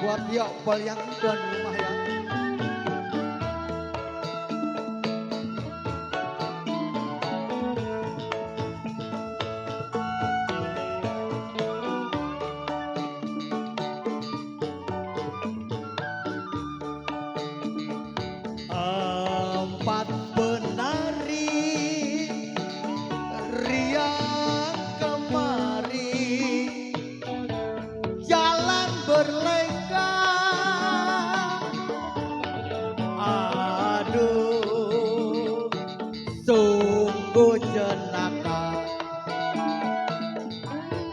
buat yuk pol yang tuan rumah ya. Empat penari riang kemari jalan berlenggang. Aduh, sungguh jenaka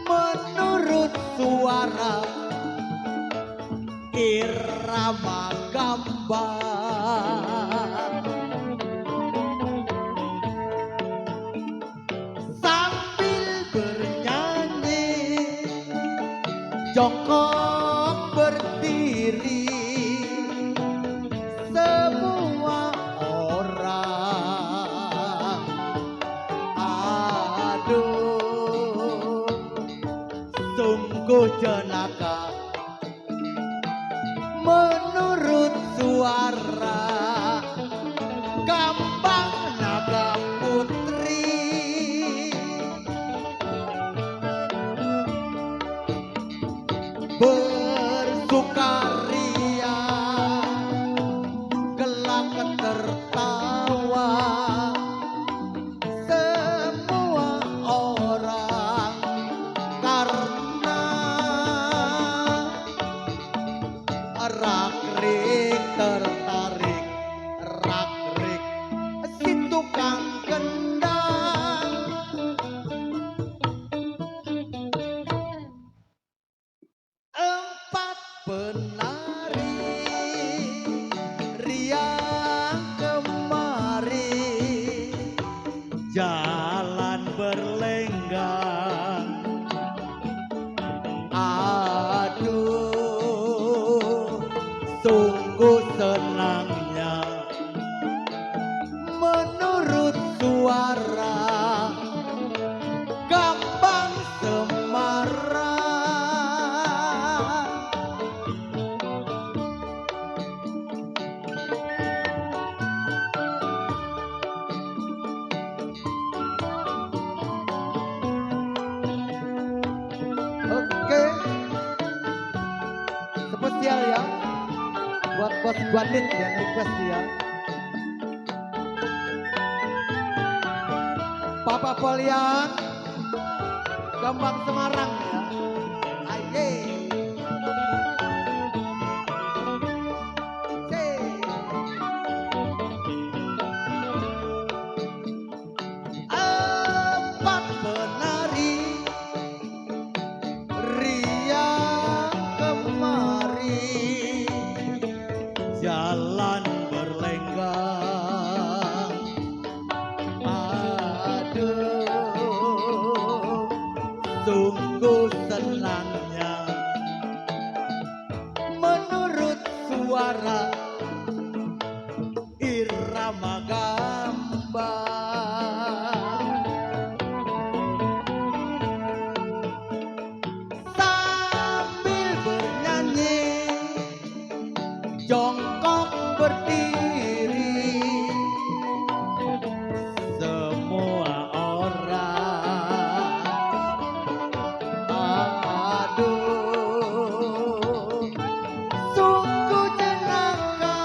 menurut suara irama gambang. Sambil bernyanyi jongkok berdiri semua orang. Aduh, sungguh jenaka menurut suara Gambang Naga Putri. Bersukaria gelak tertawa semua orang karena rak-rik tertarik, rak-rik si tukang kendang. Empat penari riang kemari jalan berlenggang. Aduh, sungguh senangnya menurut suara Gambang Semarang. Oke, spesial ya buat bos Guandit yang request ya. Papa Polian Gambang Semarang ya. Aye. Empat penari riang kemari jalan berlenggang. Aduh, sungguh senangnya menurut suara irama gambang. Sambil bernyanyi jongkok berdiri semua orang. Aduh, sungguh jenaka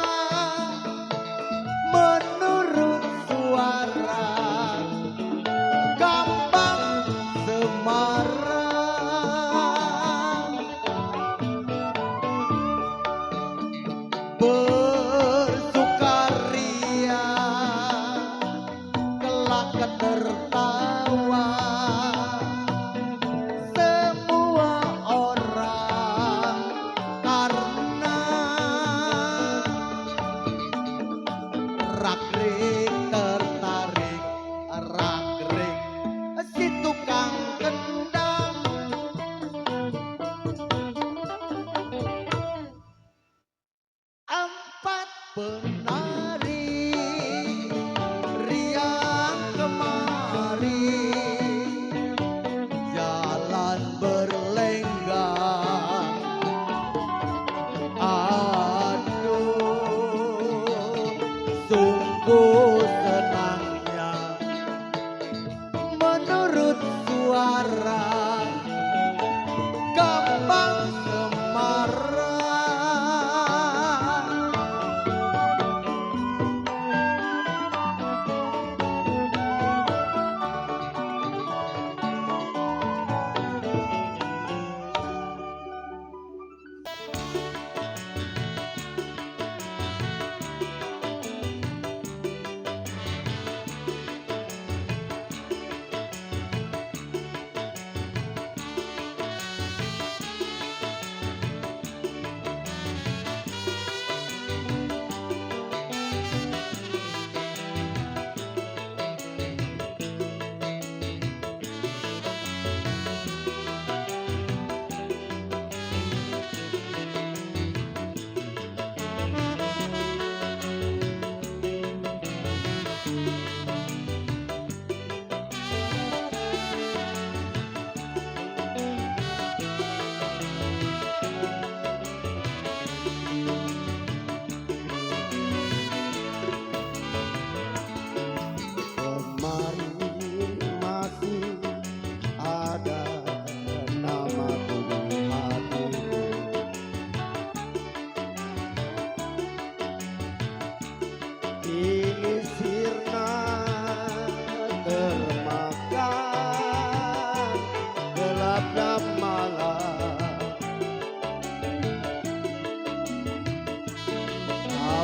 menurut suara Gambang Semarang. Bersukaria kelak tertawa semua orang karena rak-rik tertarik, rak-rik si tukang kendang. Empat penari riang kemari jalan berlenggang.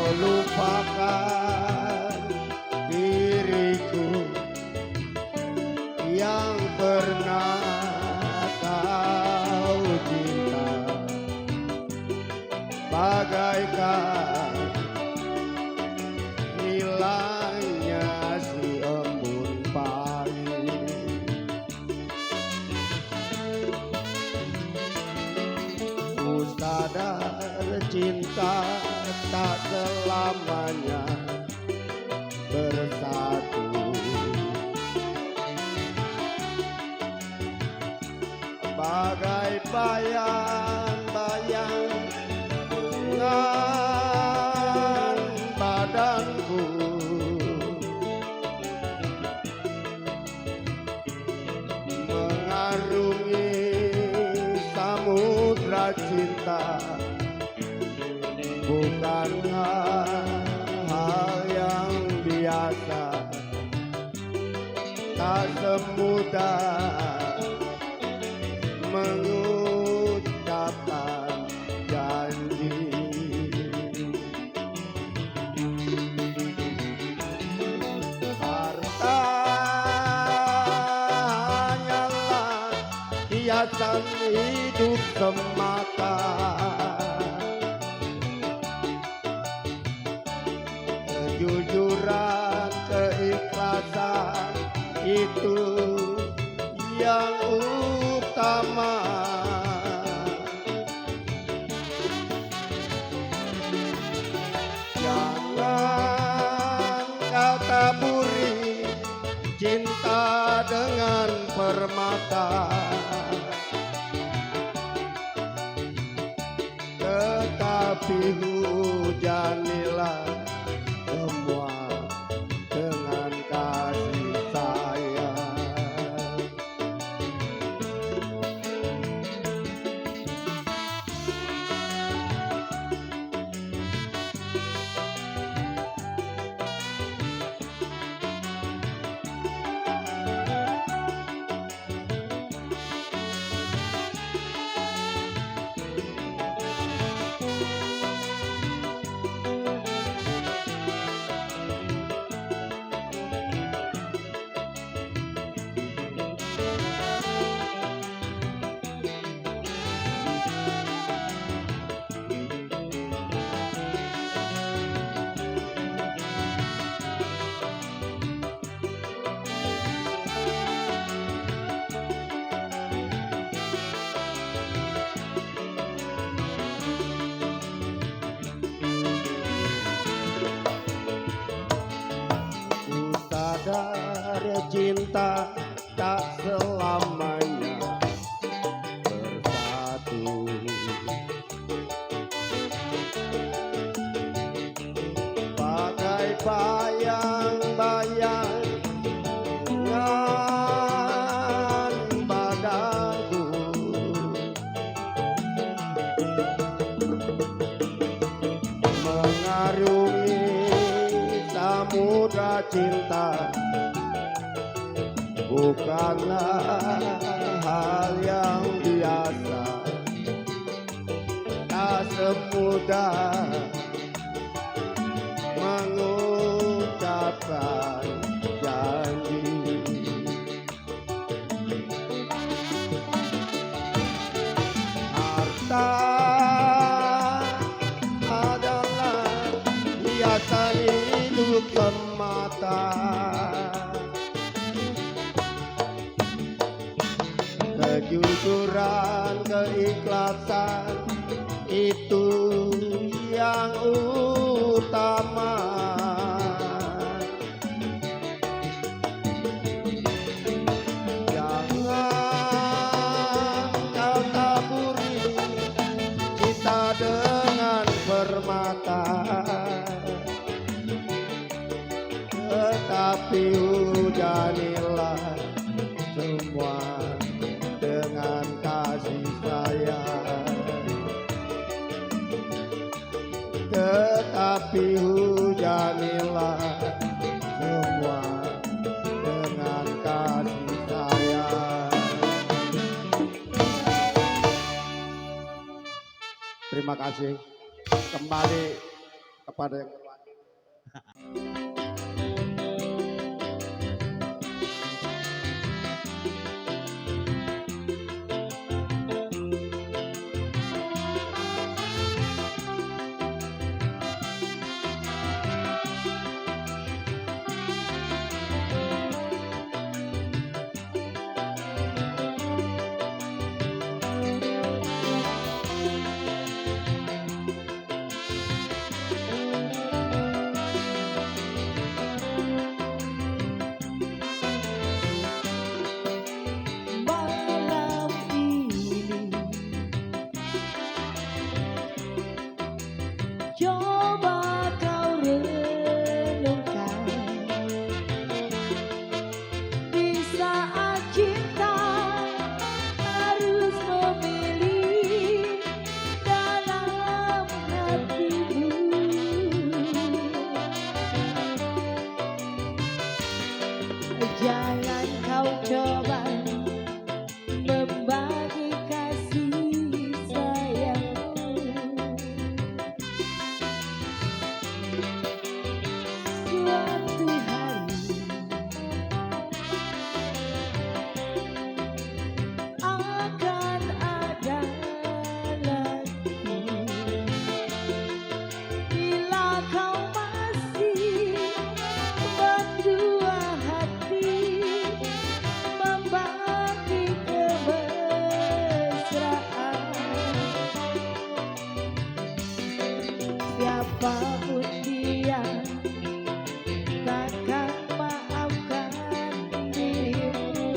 melupakan diriku yang pernah kau cinta, bagaikan hilangnya si embun pagi. Ku sadar cinta tak selamanya bersatu, bagai bayang-bayang dengan badanku, mengarungi samudra cinta. Bukanlah hal yang biasa, tak semudah mengucapkan janji. Harta hanyalah hiasan hidup semata. Kejujuran, keikhlasan itu yang utama. Jangan kau taburi cinta dengan permata, tetapi hujanilah semua dengan kasih sayang. Sadar cinta tak selamanya bersatu, bagai bayang-bayang dengan badanku, mengarungi samudra cinta. Bukanlah hal yang biasa, tak semudah mengucapkan janji. Harta adalah hiasan hidup semata. Kejujuran, keikhlasan itu yang utama. Jangan kau taburi cinta dengan permata, tetapi hujanilah semua dengan kasih sayang. Tetapi hujanilah semua dengan kasih sayang. Terima kasih. Kembali kepada Malam ini coba kau renungkan di saat cinta harus memilih dalam hatimu. Jangan kau coba membagi kasih sayangmu. Suatu hari akan ada lagi. Bila kau masih berdua hati membagi kemesraan, siapapun dia takkan maafkan dirimu.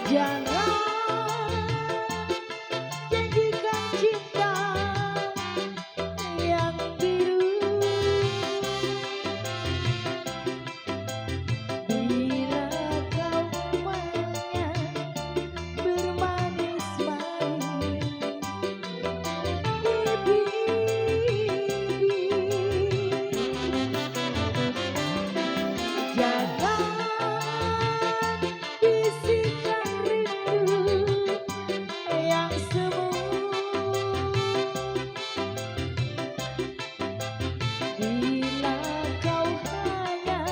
Jangan janjikan cinta yang biru bila kau maunya bermanis-manis di bibir. Jangan bisikan rindu yang semu bila kau hanya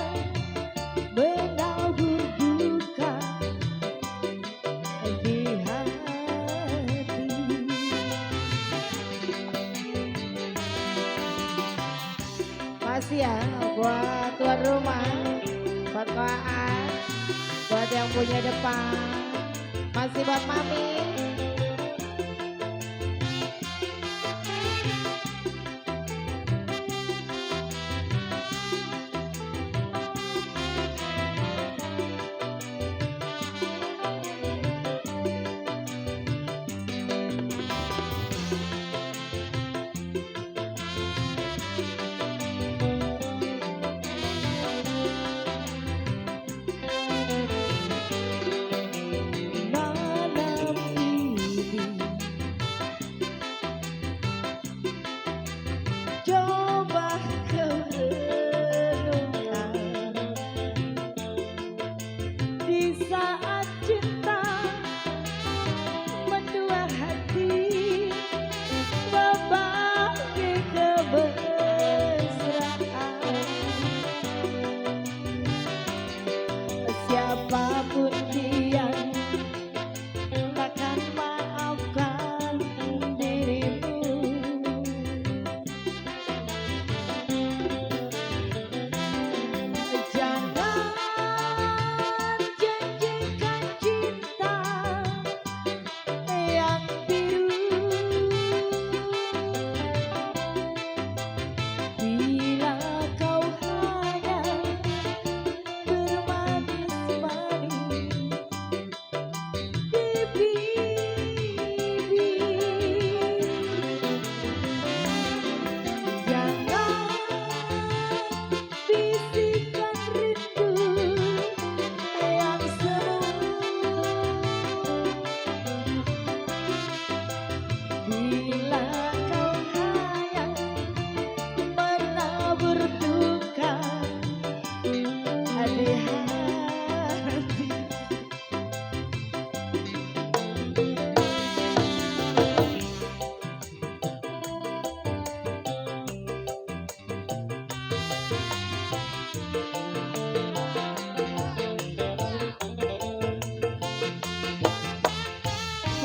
menabur duka di hati. Masih ya buat tuan rumah, buat koaan, buat yang punya depan, masih buat mami. Malam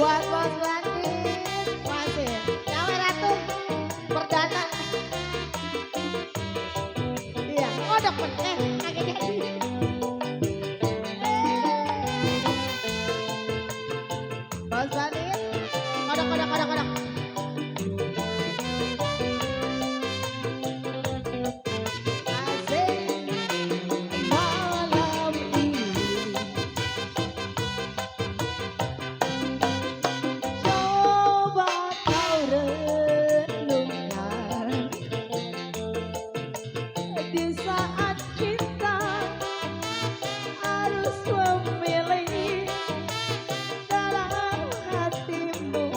buat Bos Wandi. Masih. Nyawa Ratu. Perdana. Iya, kodok kagak jadi. Bos Wandi. Kodok. Malam ini coba kau renungkan di saat kita harus memilih dalam hatimu.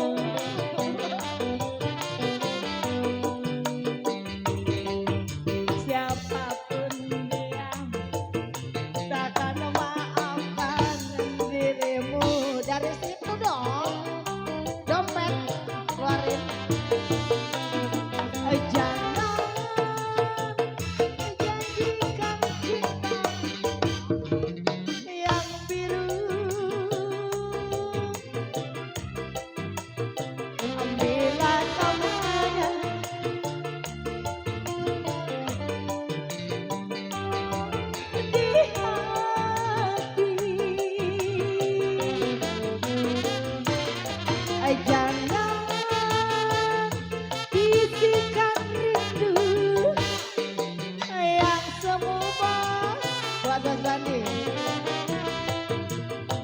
Siapapun dia takkan memaafkan dirimu. Dari situ dong, dompet keluarin. Jangan jadikan cinta yang biru. Bila kau hanya di hati, jangan bisikan rindu yang semu bos. Buat Bos Bandi.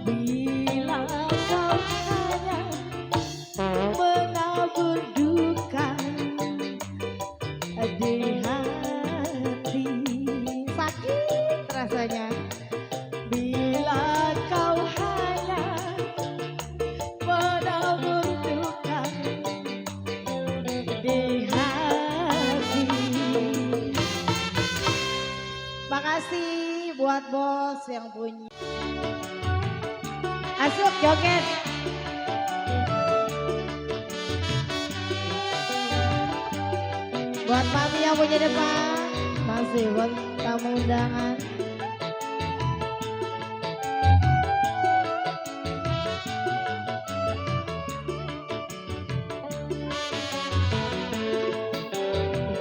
Bila kau hanya menabur duka di hati, sakit rasanya. Bila kau hanya menabur duka di hati. Makasih buat Bos yang punya. Asuk joget. Buat Mami yang punya depan. Masih buat tamu undangan.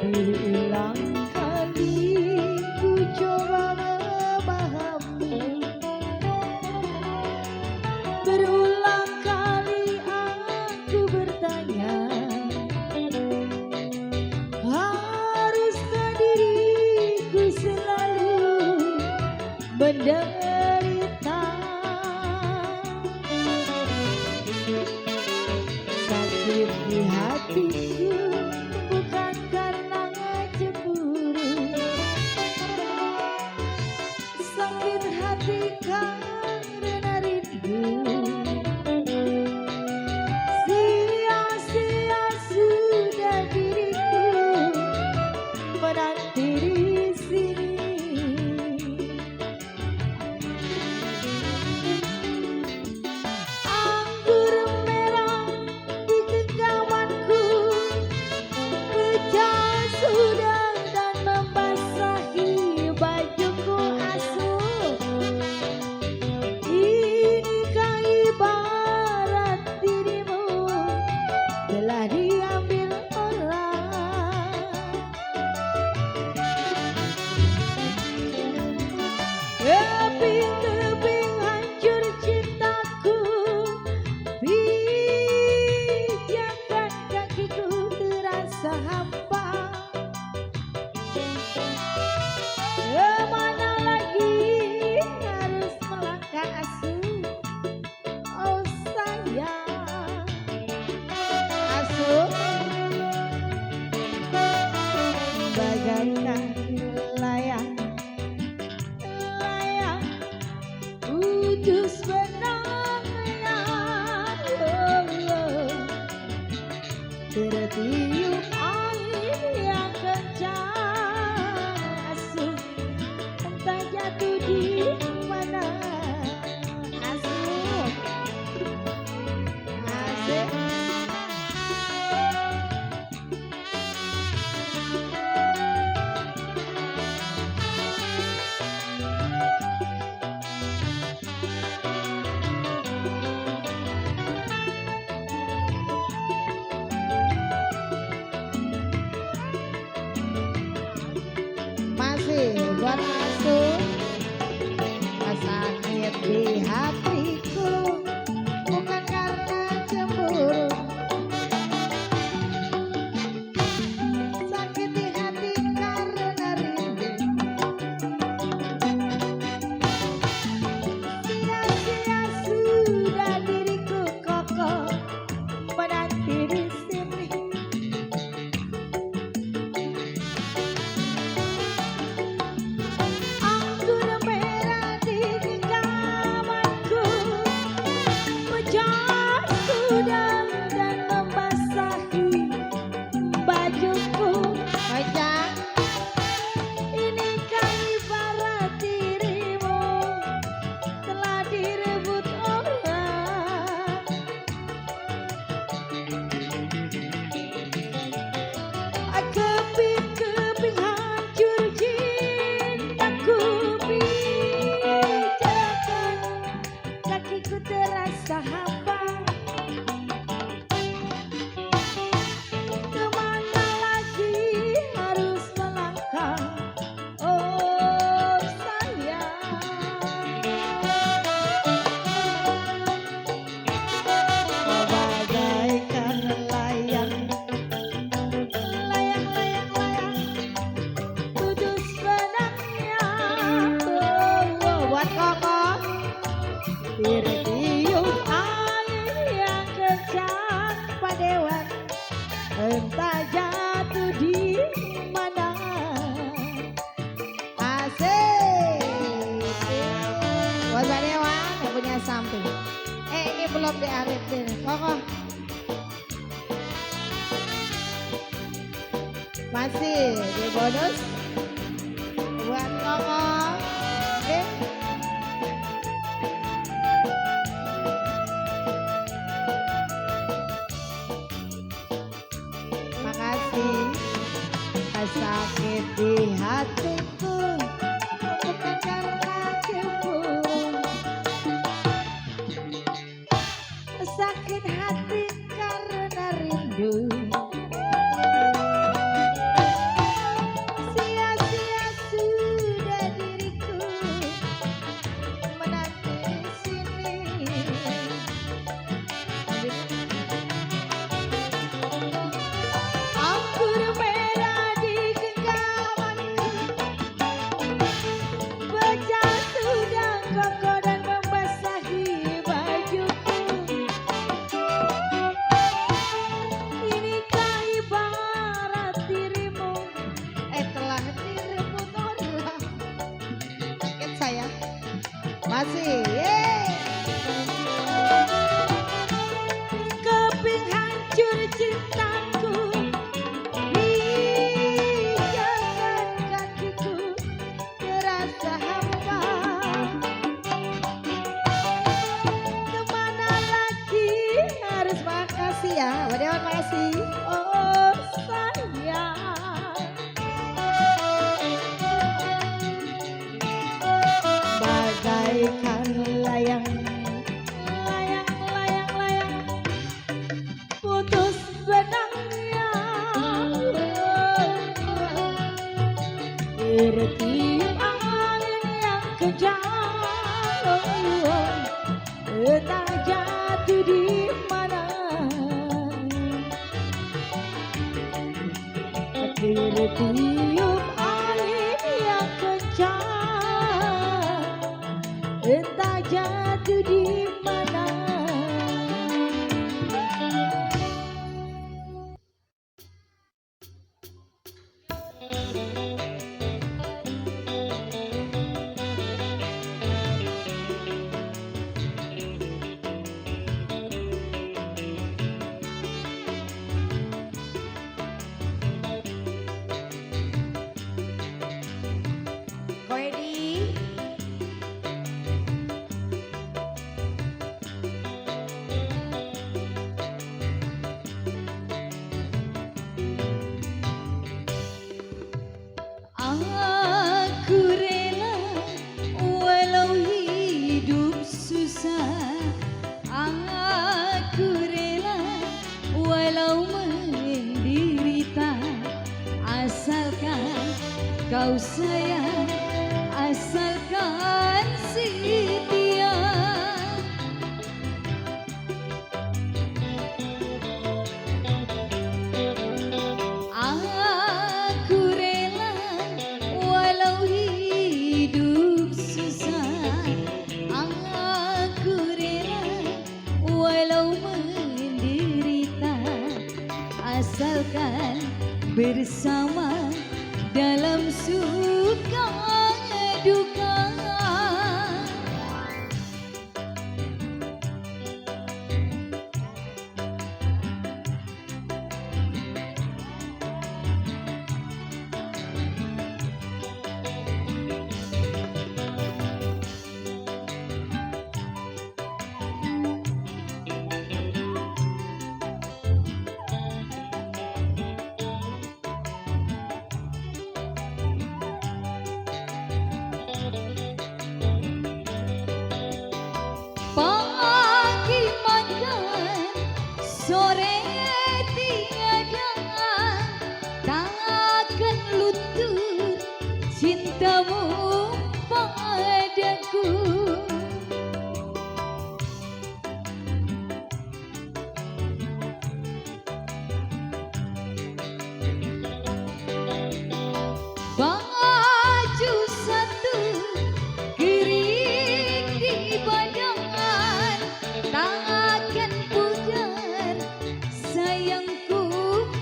Berulang kali ku coba memahami, berulang kali aku bertanya, haruskah diriku selalu menderita? Sakit di hatiku bukan karena cemburu, sakit hati karena rindu. Sia-sia sudah diriku menanti di sini. Anggur merah di genggamanku pecah sudah dan membasahi bajuku asuh. Inikah ibarat dirimu telah diambil orang. Tebing-tebing hancur cintaku, pijakan kakiku terasa hampa. Kemana lagi harus melangkah asuh? Oh sayang, asuh bagaikan layang, layang putus benangnya. Tertiup angin yang kencang, asuh entah jatuh di mana. Asuh, asik. buat Asu. Sakit di hatiku bukan karena cemburu, sakit di hati karena rindu. Sia-sia sudah diriku kokoh menanti di sini. Anggur merah di genggamanku menjar sudah dan membasahi bajuku. Ojak, ini kan ibarat dirimu telah direbut orang. Keping-keping hancur cintaku pijakan, kakiku terasa hampa. Kemana lagi harus melangkah, oh sayang. Kau bagaikan layang, layang, putus benangnya. Buat Koko, tertiup angin yang kencang padewan, entah jatuh di mana. Asik. Buat Pak Dewan yang punya samping. Ini belum diarifin. Koko masih di bonus buat Koko. Oke. Makasih. Sakit di hatiku bukan karena cemburu, sakit hati karena rindu. Sia-sia sudah diriku menanti di sini. Anggur merah di genggamanku berjatuh dan kokoh dan membasahi bajuku. Inikah ibarat dirimu telah direbut orang. Sakit sayang. Masih. Keping hancur cintaku, pijakan kakiku terasa hampa. Kemana lagi harus, makasih ya Pak Dewan, makasih. Oh sayang, bagaikan layang, putus benangnya. Tertiup angin yang kencang, entah jatuh di mana. Tertiup angin yang kencang, entah jatuh di mana. Koedi, aku rela walau hidup susah. Aku rela walau menderita, asalkan kau sayang walau menderita, asalkan bersama dalam suka duka. Pagi makan, sore tiada, takkan luntur cintamu padaku. Baju satu kering di badan, takkan pudar sayangku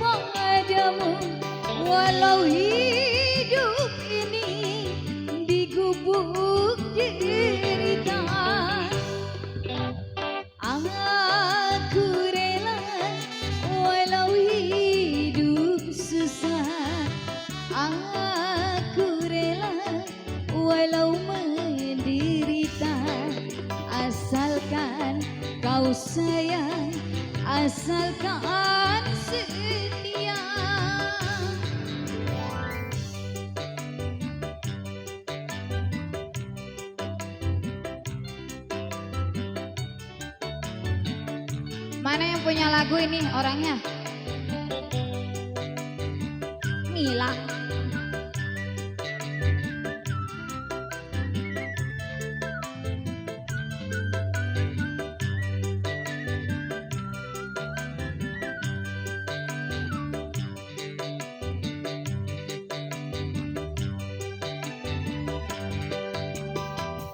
padamu. Walau hidup ini digubuk derita, aku rela walau hidup susah. Aku rela walau menderita, asalkan kau sayang, asalkan setia. Mana yang punya lagu ini orangnya? Mila.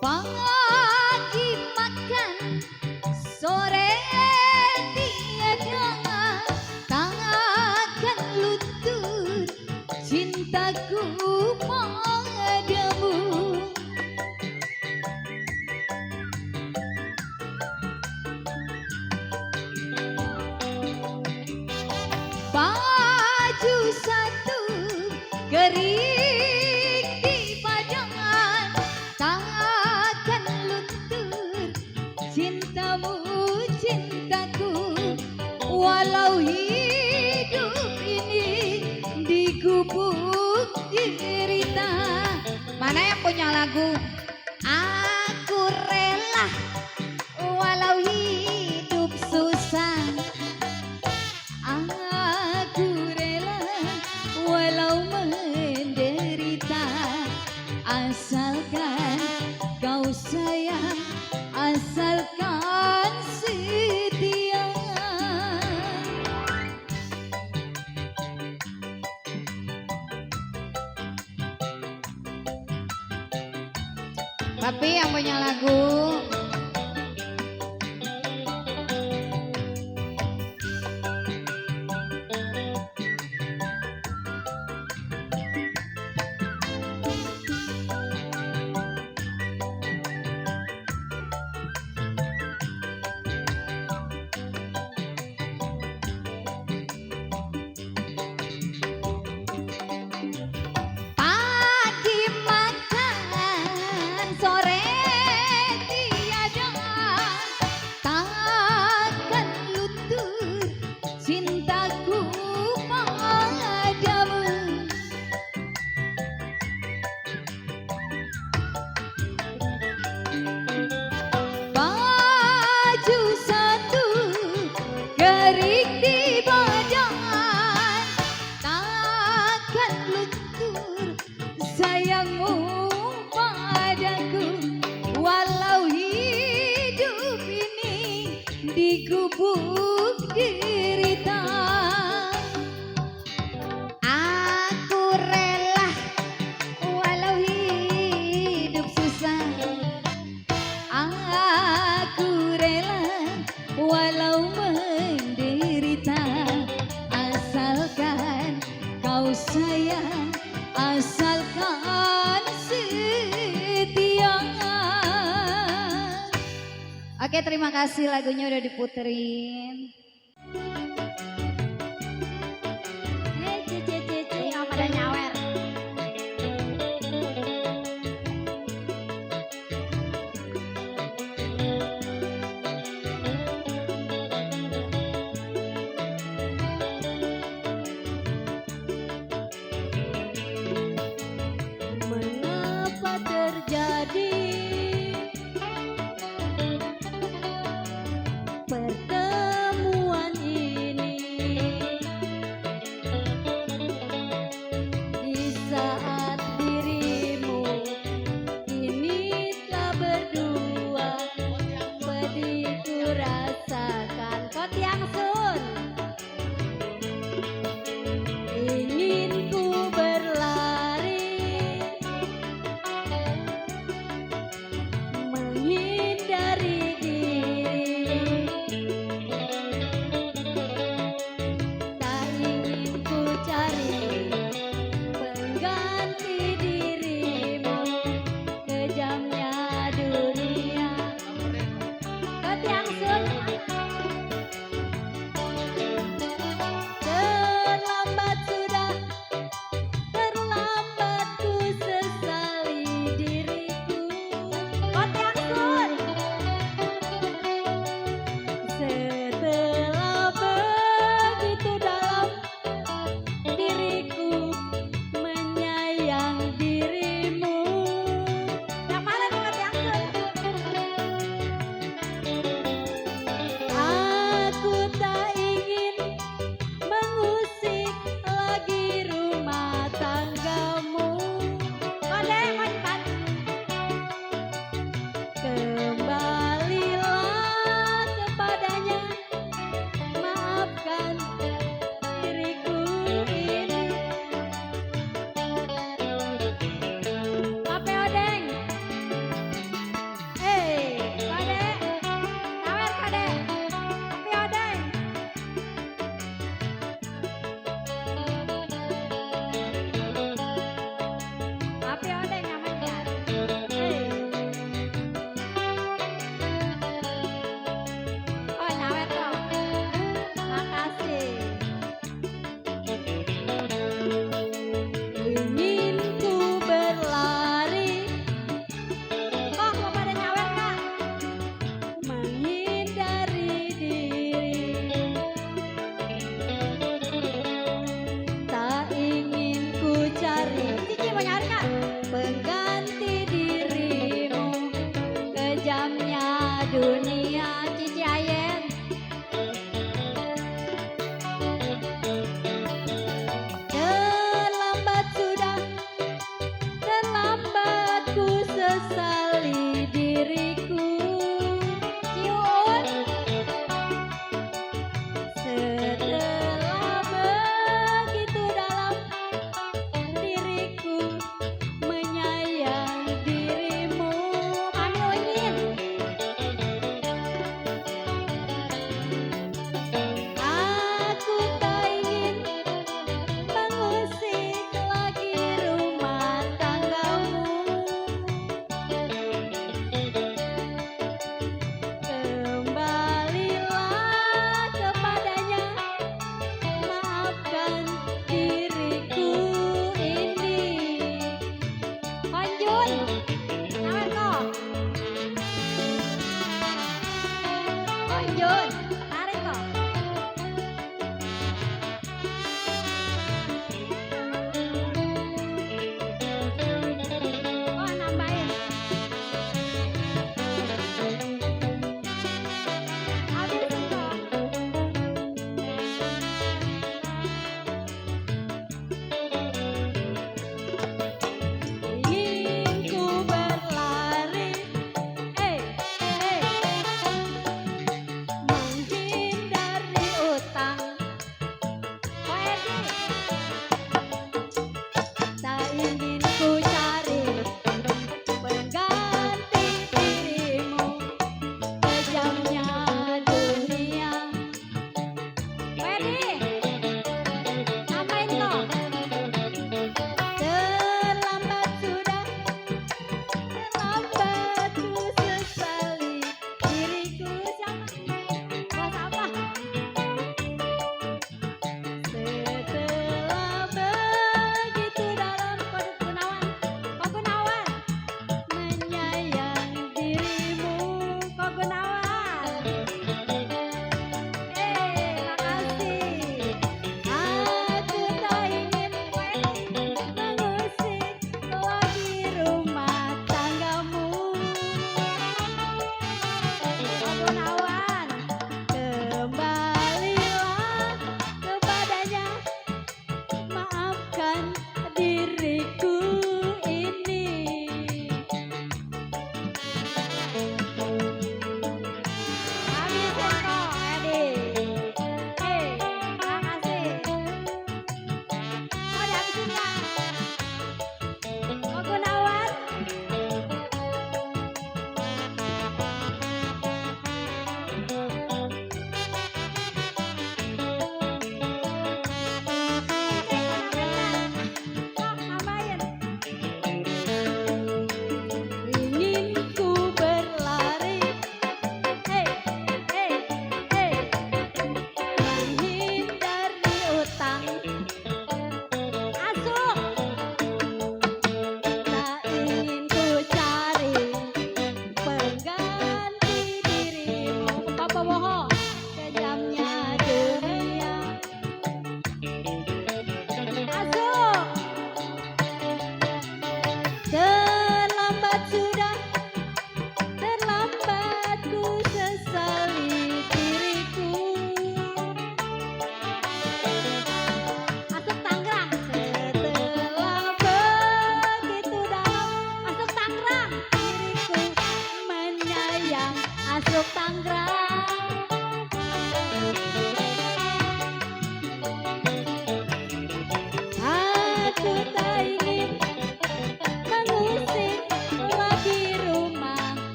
Pagi makan, sore tiada, takkan luntur cintaku padamu. Baju satu kering di badan, takkan luntur cintamu, cintaku. Walau hidup ini digubuk derita. Mana yang punya lagu? Aku rela walau hidup susah. Aku rela walau menderita, asalkan kau sayang, asalkan setia. Tapi yang punya lagu pagi makan, sore tiada, takkan luntur cintaku padamu. Baju satu kering di badan, takkan luntur sayangmu padaku. Walau hidup ini digubuk derita, aku rela walau hidup susah. Aku rela walau walau menderita, asalkan kau sayang, asalkan setia. Oke, terima kasih, lagunya udah diputerin.